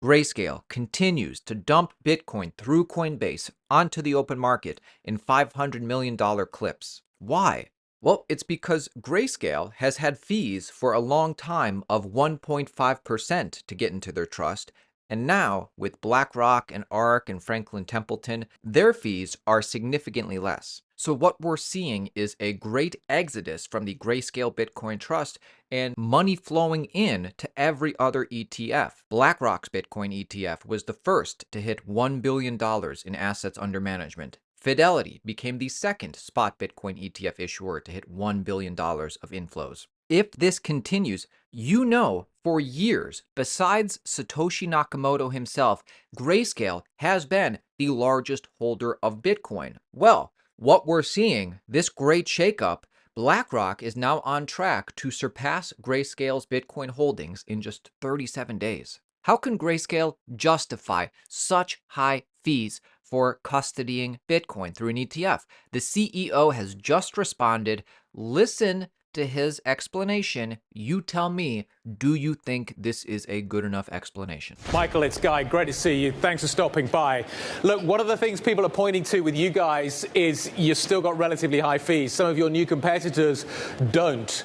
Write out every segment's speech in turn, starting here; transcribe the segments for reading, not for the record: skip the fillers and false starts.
Grayscale continues to dump Bitcoin through Coinbase onto the open market in $500 million clips. Why? Well, it's because Grayscale has had fees for a long time of 1.5% to get into their trust, and now, with BlackRock and ARK and Franklin Templeton, their fees are significantly less. So what we're seeing is a great exodus from the Grayscale Bitcoin Trust and money flowing in to every other ETF. BlackRock's Bitcoin ETF was the first to hit $1 billion in assets under management. Fidelity became the second spot Bitcoin ETF issuer to hit $1 billion of inflows. If this continues, you know for years, besides Satoshi Nakamoto himself, Grayscale has been the largest holder of Bitcoin. Well, what we're seeing, this great shakeup, BlackRock is now on track to surpass Grayscale's Bitcoin holdings in just 37 days. How can Grayscale justify such high fees for custodying Bitcoin through an ETF? The CEO has just responded. Listen to his explanation. You tell me, do you think this is a good enough explanation? Michael, it's Guy. Great to see you. Thanks for stopping by. Look, one of the things people are pointing to with you guys is you've still got relatively high fees. Some of your new competitors don't.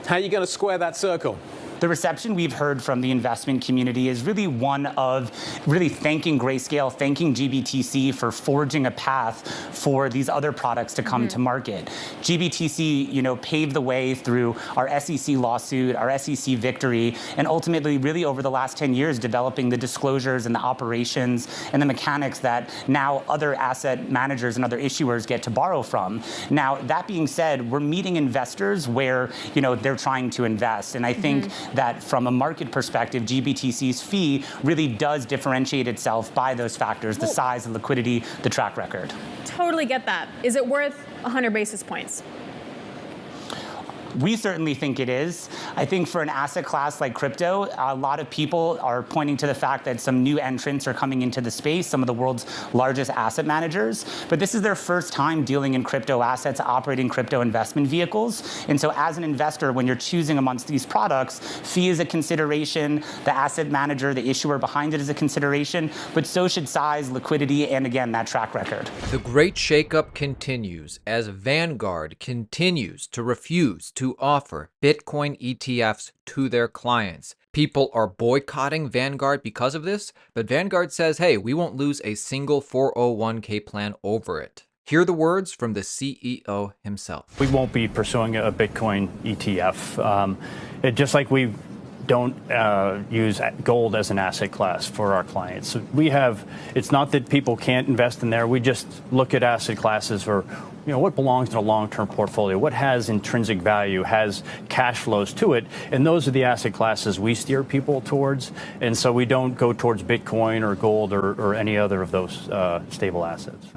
How are you going to square that circle? The reception we've heard from the investment community is really one of really thanking Grayscale, thanking GBTC for forging a path for these other products to come to market. GBTC, paved the way through our SEC lawsuit, our SEC victory, and ultimately really over the last 10 years developing the disclosures and the operations and the mechanics that now other asset managers and other issuers get to borrow from. Now, that being said, we're meeting investors where, they're trying to invest. And I think that from a market perspective, GBTC's fee really does differentiate itself by those factors, the size, the liquidity, the track record. Totally get that. Is it worth 100 basis points? We certainly think it is. I think for an asset class like crypto, a lot of people are pointing to the fact that some new entrants are coming into the space, some of the world's largest asset managers. But this is their first time dealing in crypto assets, operating crypto investment vehicles. And so as an investor, when you're choosing amongst these products, fee is a consideration, the asset manager, the issuer behind it is a consideration, but so should size, liquidity, and again, that track record. The great shakeup continues as Vanguard continues to refuse to offer Bitcoin ETFs to their clients. People are boycotting Vanguard because of this, but Vanguard says, hey, we won't lose a single 401k plan over it. Hear the words from the CEO himself. We won't be pursuing a Bitcoin ETF. Just like we don't use gold as an asset class for our clients. So it's not that people can't invest in there. We just look at asset classes for, what belongs in a long-term portfolio, what has intrinsic value, has cash flows to it, and those are the asset classes we steer people towards. And so we don't go towards Bitcoin or gold or any other of those stable assets.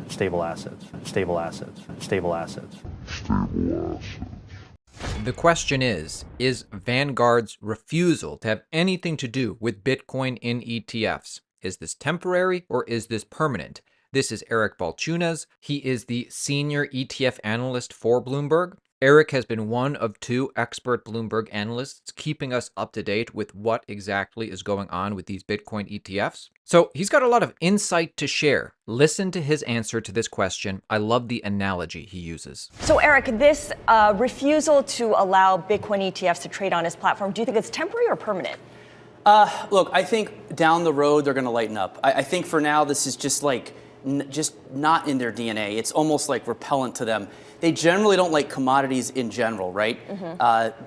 The question is Vanguard's refusal to have anything to do with Bitcoin in ETFs, is this temporary or is this permanent? This is Eric Balchunas. He is the senior ETF analyst for Bloomberg. Eric has been one of two expert Bloomberg analysts keeping us up to date with what exactly is going on with these Bitcoin ETFs. So he's got a lot of insight to share. Listen to his answer to this question. I love the analogy he uses. So Eric, this refusal to allow Bitcoin ETFs to trade on his platform, do you think it's temporary or permanent? Look, I think down the road they're going to lighten up. I think for now this is just not in their DNA. It's almost like repellent to them. They generally don't like commodities in general, right?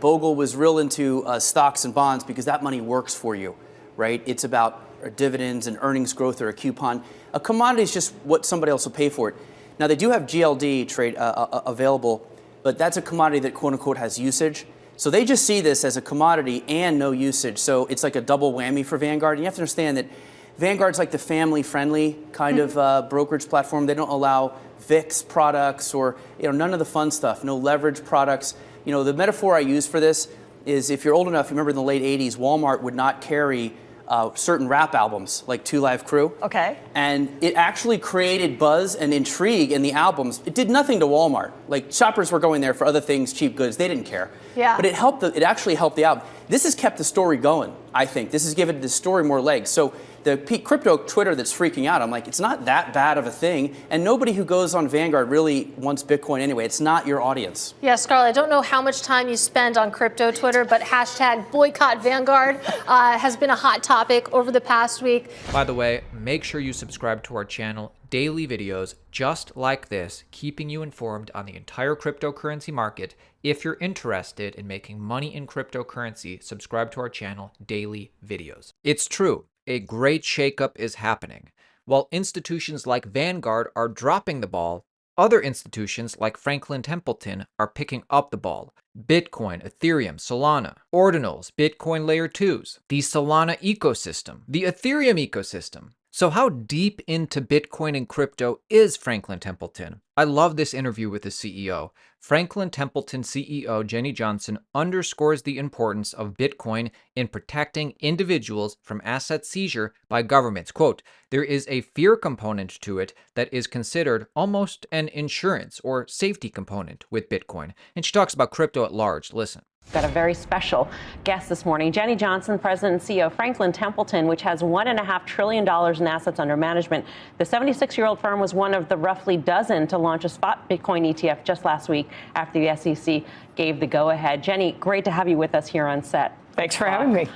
Bogle was real into stocks and bonds because that money works for you, right? It's about dividends and earnings growth or a coupon. A commodity is just what somebody else will pay for it. Now, they do have GLD trade available, but that's a commodity that, quote unquote, has usage. So they just see this as a commodity and no usage. So it's like a double whammy for Vanguard. And you have to understand that Vanguard's like the family-friendly kind of brokerage platform. They don't allow VIX products or none of the fun stuff, no leverage products. The metaphor I use for this is if you're old enough, you remember in the late 80s, Walmart would not carry certain rap albums like Two Live Crew. Okay. And it actually created buzz and intrigue in the albums. It did nothing to Walmart. Like shoppers were going there for other things, cheap goods. They didn't care. Yeah. But it actually helped the album. this has kept the story going, I think. This has given the story more legs. So the crypto Twitter that's freaking out, I'm like, it's not that bad of a thing. And nobody who goes on Vanguard really wants Bitcoin anyway. It's not your audience. Yeah, Scarlett, I don't know how much time you spend on crypto Twitter, but hashtag boycott Vanguard has been a hot topic over the past week. By the way, make sure you subscribe to our channel. Daily videos just like this, keeping you informed on the entire cryptocurrency market. If you're interested in making money in cryptocurrency, subscribe to our channel, Daily Videos. It's true, a great shakeup is happening. While institutions like Vanguard are dropping the ball, other institutions like Franklin Templeton are picking up the ball. Bitcoin, Ethereum, Solana, Ordinals, Bitcoin Layer 2s, the Solana ecosystem, the Ethereum ecosystem. So how deep into Bitcoin and crypto is Franklin Templeton? I love this interview with the CEO. Franklin Templeton CEO Jenny Johnson underscores the importance of Bitcoin in protecting individuals from asset seizure by governments. Quote, there is a fear component to it that is considered almost an insurance or safety component with Bitcoin. And she talks about crypto at large. Listen. Got a very special guest this morning. Jenny Johnson, President and CEO of Franklin Templeton, which has $1.5 trillion in assets under management. The 76-year-old firm was one of the roughly dozen to launch a spot Bitcoin ETF just last week after the SEC gave the go-ahead. Jenny, great to have you with us here on set. Thanks for having me.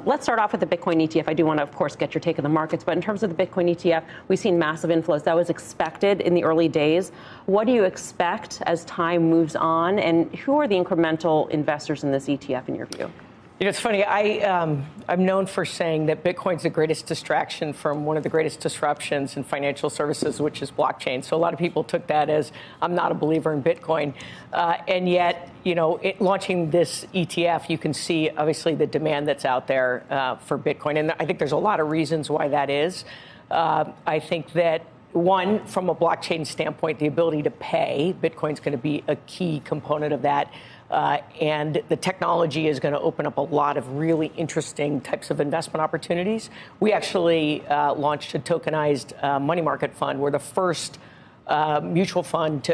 Let's start off with the Bitcoin ETF. I do want to, of course, get your take on the markets. But in terms of the Bitcoin ETF, we've seen massive inflows. That was expected in the early days. What do you expect as time moves on? And who are the incremental investors in this ETF, in your view? You know, it's funny. I'm known for saying that Bitcoin's the greatest distraction from one of the greatest disruptions in financial services, which is blockchain. So a lot of people took that as I'm not a believer in Bitcoin. And yet, you know, launching this ETF, you can see, obviously, the demand that's out there for Bitcoin. And I think there's a lot of reasons why that is. I think that, one, from a blockchain standpoint, the ability to pay, Bitcoin's going to be a key component of that. And the technology is going to open up a lot of really interesting types of investment opportunities. We actually launched a tokenized money market fund. We're the first mutual fund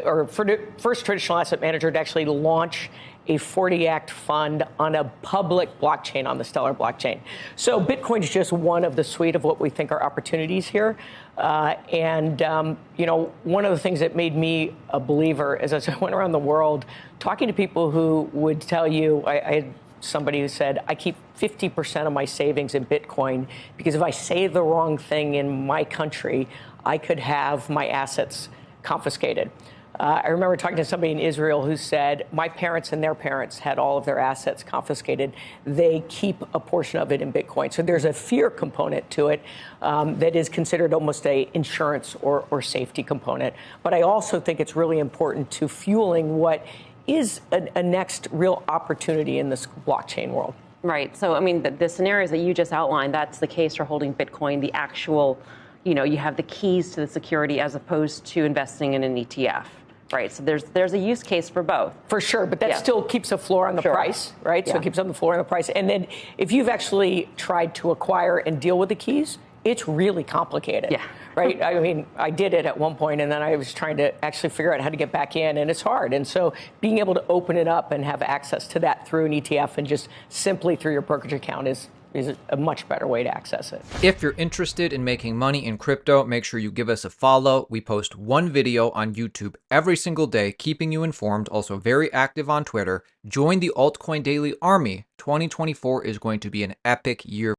first traditional asset manager to actually launch a 40 Act fund on a public blockchain, on the Stellar blockchain. So Bitcoin is just one of the suite of what we think are opportunities here. You know, one of the things that made me a believer is as I went around the world talking to people who would tell you, I had somebody who said, I keep 50% of my savings in Bitcoin because if I say the wrong thing in my country, I could have my assets confiscated. I remember talking to somebody in Israel who said, my parents and their parents had all of their assets confiscated. They keep a portion of it in Bitcoin. So there's a fear component to it that is considered almost a insurance or safety component. But I also think it's really important to fueling what is a next real opportunity in this blockchain world. Right. So, I mean, the scenarios that you just outlined, that's the case for holding Bitcoin, the actual, you know, you have the keys to the security as opposed to investing in an ETF. Right, so there's a use case for both. For sure, but that still keeps a floor on the price, right? So it keeps on the floor on the price. And then if you've actually tried to acquire and deal with the keys, it's really complicated. Yeah. Right? I mean, I did it at one point, and then I was trying to actually figure out how to get back in, and it's hard. And so being able to open it up and have access to that through an ETF and just simply through your brokerage account is a much better way to access it. If you're interested in making money in crypto, make sure you give us a follow. We post one video on YouTube every single day, keeping you informed, also very active on Twitter. Join the Altcoin Daily Army. 2024 is going to be an epic year.